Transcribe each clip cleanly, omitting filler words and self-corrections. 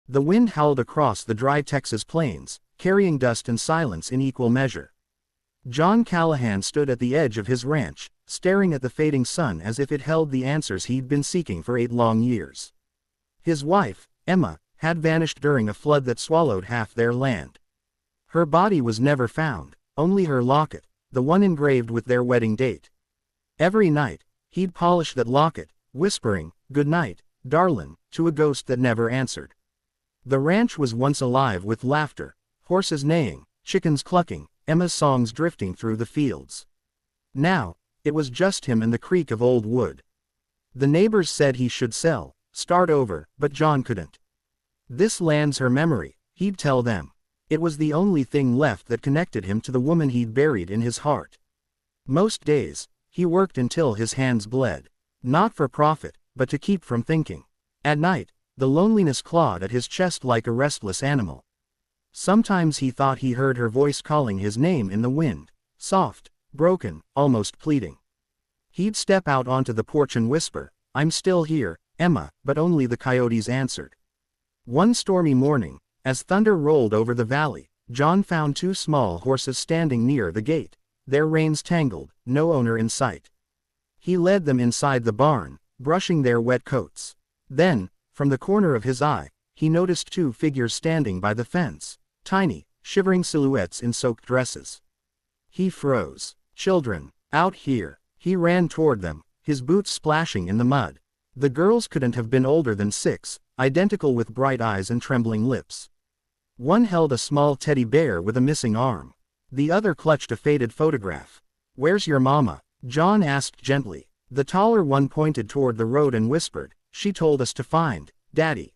The wind howled across the dry Texas plains, carrying dust and silence in equal measure. John Callahan stood at the edge of his ranch, staring at the fading sun as if it held the answers he'd been seeking for 8 long years. His wife, Emma, had vanished during a flood that swallowed half their land. Her body was never found, only her locket, the one engraved with their wedding date. Every night, he'd polish that locket, whispering, "Good night, darlin'," to a ghost that never answered. The ranch was once alive with laughter, horses neighing, chickens clucking, Emma's songs drifting through the fields. Now, it was just him and the creak of old wood. The neighbors said he should sell, start over, but John couldn't. This land's her memory, he'd tell them. It was the only thing left that connected him to the woman he'd buried in his heart. Most days, he worked until his hands bled. Not for profit, but to keep from thinking. At night, the loneliness clawed at his chest like a restless animal. Sometimes he thought he heard her voice calling his name in the wind, soft, broken, almost pleading. He'd step out onto the porch and whisper, "I'm still here, Emma," but only the coyotes answered. One stormy morning, as thunder rolled over the valley, John found 2 small horses standing near the gate, their reins tangled, no owner in sight. He led them inside the barn, brushing their wet coats. Then, from the corner of his eye, he noticed 2 figures standing by the fence, tiny, shivering silhouettes in soaked dresses. He froze. "Children, out here." He ran toward them, his boots splashing in the mud. The girls couldn't have been older than 6, identical with bright eyes and trembling lips. One held a small teddy bear with a missing arm. The other clutched a faded photograph. "Where's your mama?" John asked gently. The taller one pointed toward the road and whispered, "She told us to find Daddy."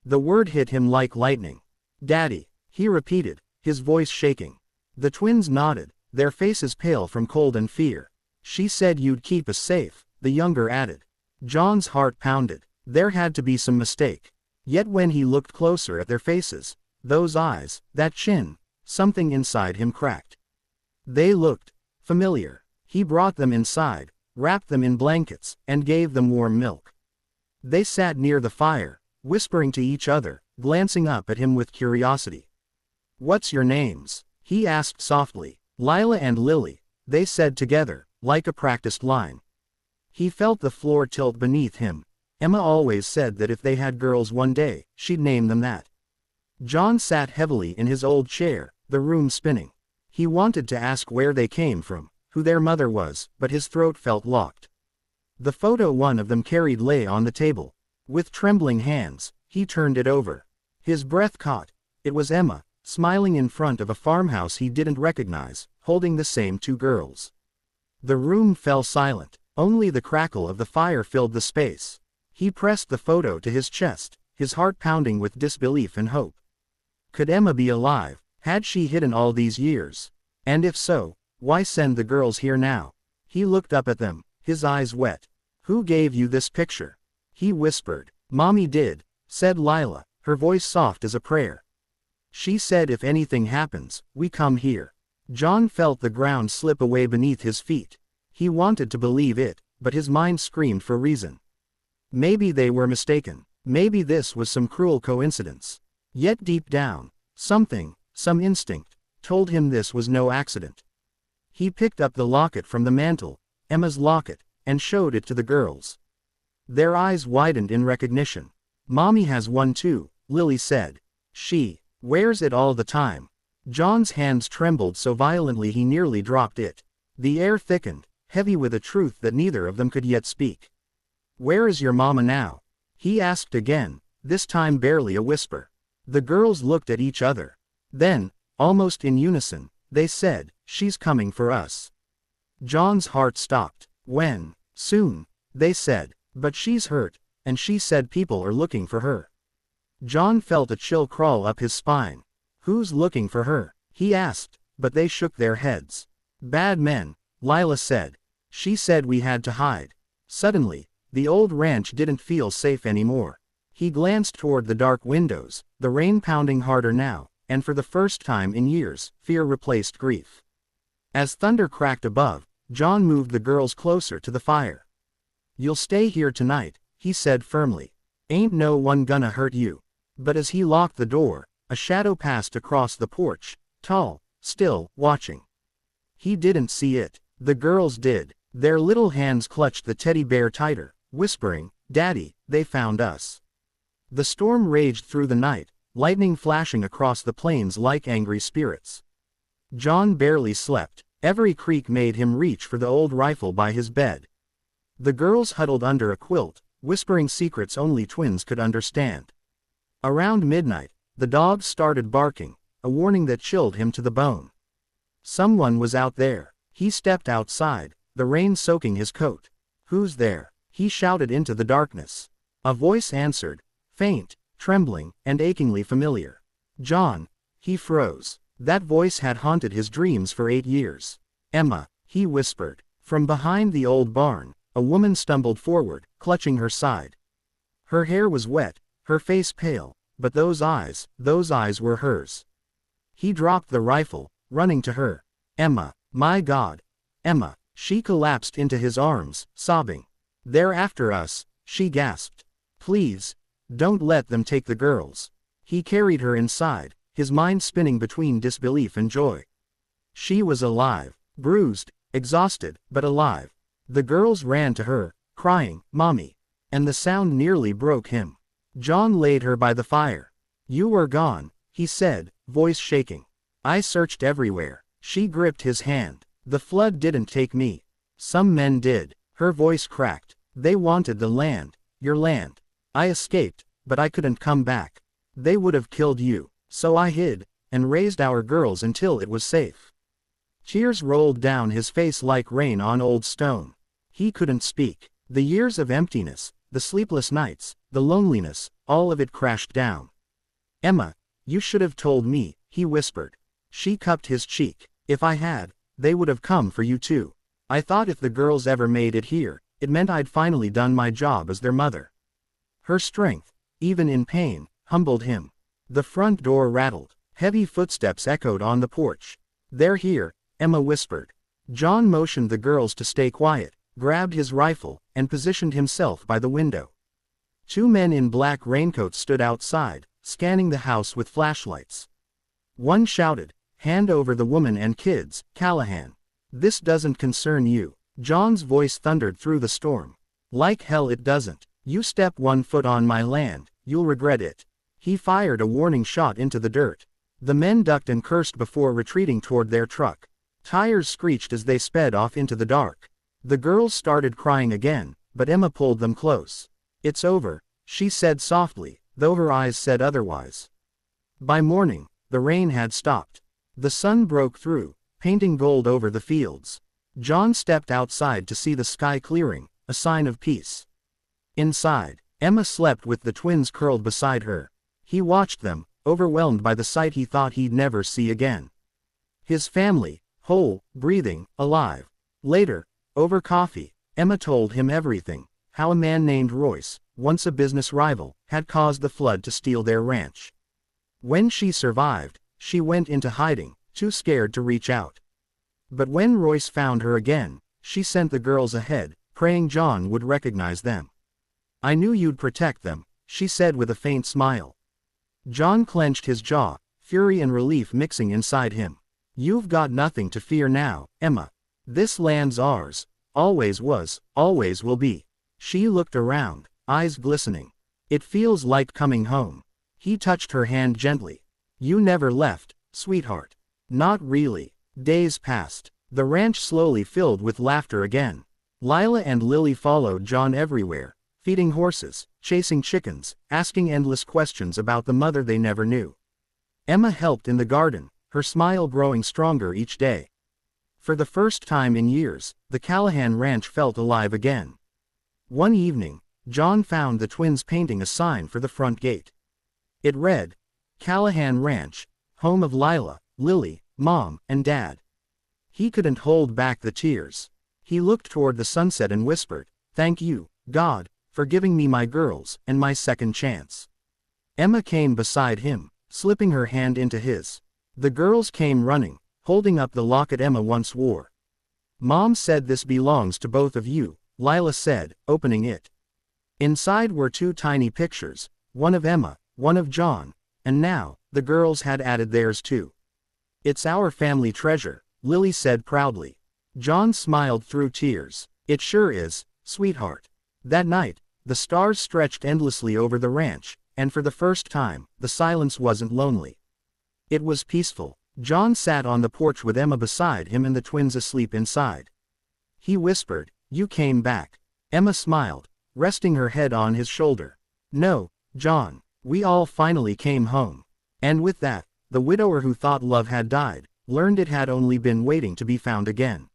The word hit him like lightning. "Daddy," he repeated, his voice shaking. The twins nodded, their faces pale from cold and fear. "She said you'd keep us safe," the younger added. John's heart pounded. There had to be some mistake. Yet when he looked closer at their faces, those eyes, that chin, something inside him cracked. They looked familiar. He brought them inside, wrapped them in blankets, and gave them warm milk. They sat near the fire, whispering to each other, glancing up at him with curiosity. "What's your names?" he asked softly. "Lila and Lily," they said together, like a practiced line. He felt the floor tilt beneath him. Emma always said that if they had girls one day, she'd name them that. John sat heavily in his old chair, the room spinning. He wanted to ask where they came from, who their mother was, but his throat felt locked. The photo one of them carried lay on the table. With trembling hands, he turned it over. His breath caught. It was Emma, smiling in front of a farmhouse he didn't recognize, holding the same 2 girls. The room fell silent. Only the crackle of the fire filled the space. He pressed the photo to his chest, his heart pounding with disbelief and hope. Could Emma be alive? Had she hidden all these years? And if so, why send the girls here now? He looked up at them, his eyes wet. "Who gave you this picture?" he whispered. "Mommy did," said Lila, her voice soft as a prayer. "She said if anything happens, we come here." John felt the ground slip away beneath his feet. He wanted to believe it, but his mind screamed for reason. Maybe they were mistaken. Maybe this was some cruel coincidence. Yet deep down, something, some instinct, told him this was no accident. He picked up the locket from the mantel, Emma's locket, and showed it to the girls. Their eyes widened in recognition. "Mommy has one too," Lily said. "She wears it all the time." John's hands trembled so violently he nearly dropped it. The air thickened, heavy with a truth that neither of them could yet speak. "Where is your mama now?" he asked again, this time barely a whisper. The girls looked at each other. Then, almost in unison, they said, "She's coming for us." John's heart stopped. "When?" "Soon," they said. "But she's hurt, and she said people are looking for her." John felt a chill crawl up his spine. "Who's looking for her?" he asked, but they shook their heads. "Bad men," Lila said. "She said we had to hide." Suddenly, the old ranch didn't feel safe anymore. He glanced toward the dark windows, the rain pounding harder now, and for the first time in years, fear replaced grief. As thunder cracked above, John moved the girls closer to the fire. "You'll stay here tonight," he said firmly. "Ain't no one gonna hurt you." But as he locked the door, a shadow passed across the porch, tall, still, watching. He didn't see it. The girls did. Their little hands clutched the teddy bear tighter, whispering, "Daddy, they found us." The storm raged through the night, lightning flashing across the plains like angry spirits. John barely slept. Every creak made him reach for the old rifle by his bed. The girls huddled under a quilt, whispering secrets only twins could understand. Around midnight, the dogs started barking, a warning that chilled him to the bone. Someone was out there. He stepped outside, the rain soaking his coat. "Who's there?" he shouted into the darkness. A voice answered, faint, trembling, and achingly familiar. "John." He froze. That voice had haunted his dreams for 8 years. "Emma," he whispered. From behind the old barn, a woman stumbled forward, clutching her side. Her hair was wet, her face pale, but those eyes were hers. He dropped the rifle, running to her. "Emma, my God. Emma." She collapsed into his arms, sobbing. "They're after us," she gasped. "Please, don't let them take the girls." He carried her inside, his mind spinning between disbelief and joy. She was alive, bruised, exhausted, but alive. The girls ran to her, crying, "Mommy." And the sound nearly broke him. John laid her by the fire. "You were gone," he said, voice shaking. "I searched everywhere." She gripped his hand. "The flood didn't take me. Some men did." Her voice cracked. "They wanted the land, your land. I escaped, but I couldn't come back. They would have killed you. So I hid, and raised our girls until it was safe." Tears rolled down his face like rain on old stone. He couldn't speak. The years of emptiness, the sleepless nights, the loneliness, all of it crashed down. "Emma, you should have told me," he whispered. She cupped his cheek. "If I had, they would have come for you too. I thought if the girls ever made it here, it meant I'd finally done my job as their mother." Her strength, even in pain, humbled him. The front door rattled. Heavy footsteps echoed on the porch. "They're here," Emma whispered. John motioned the girls to stay quiet, grabbed his rifle, and positioned himself by the window. 2 men in black raincoats stood outside, scanning the house with flashlights. One shouted, "Hand over the woman and kids, Callahan. This doesn't concern you." John's voice thundered through the storm. "Like hell it doesn't. You step 1 foot on my land, you'll regret it." He fired a warning shot into the dirt. The men ducked and cursed before retreating toward their truck. Tires screeched as they sped off into the dark. The girls started crying again, but Emma pulled them close. "It's over," she said softly, though her eyes said otherwise. By morning, the rain had stopped. The sun broke through, painting gold over the fields. John stepped outside to see the sky clearing, a sign of peace. Inside, Emma slept with the twins curled beside her. He watched them, overwhelmed by the sight he thought he'd never see again. His family, whole, breathing, alive. Later, over coffee, Emma told him everything, how a man named Royce, once a business rival, had caused the flood to steal their ranch. When she survived, she went into hiding, too scared to reach out. But when Royce found her again, she sent the girls ahead, praying John would recognize them. "I knew you'd protect them," she said with a faint smile. John clenched his jaw, fury and relief mixing inside him. "You've got nothing to fear now, Emma. This land's ours. Always was, always will be." She looked around, eyes glistening. "It feels like coming home." He touched her hand gently. "You never left, sweetheart." "Not really." Days passed. The ranch slowly filled with laughter again. Lila and Lily followed John everywhere, feeding horses, chasing chickens, asking endless questions about the mother they never knew. Emma helped in the garden, her smile growing stronger each day. For the first time in years, the Callahan ranch felt alive again. One evening, John found the twins painting a sign for the front gate. It read, "Callahan Ranch, home of Lila, Lily, Mom, and Dad." He couldn't hold back the tears. He looked toward the sunset and whispered, "Thank you, God, for giving me my girls, and my second chance." Emma came beside him, slipping her hand into his. The girls came running, holding up the locket Emma once wore. "Mom said this belongs to both of you," Lila said, opening it. Inside were 2 tiny pictures, one of Emma, one of John, and now, the girls had added theirs too. "It's our family treasure," Lily said proudly. John smiled through tears. "It sure is, sweetheart." That night, the stars stretched endlessly over the ranch, and for the first time, the silence wasn't lonely. It was peaceful. John sat on the porch with Emma beside him and the twins asleep inside. He whispered, "You came back." Emma smiled, resting her head on his shoulder. "No, John, we all finally came home." And with that, the widower who thought love had died, learned it had only been waiting to be found again.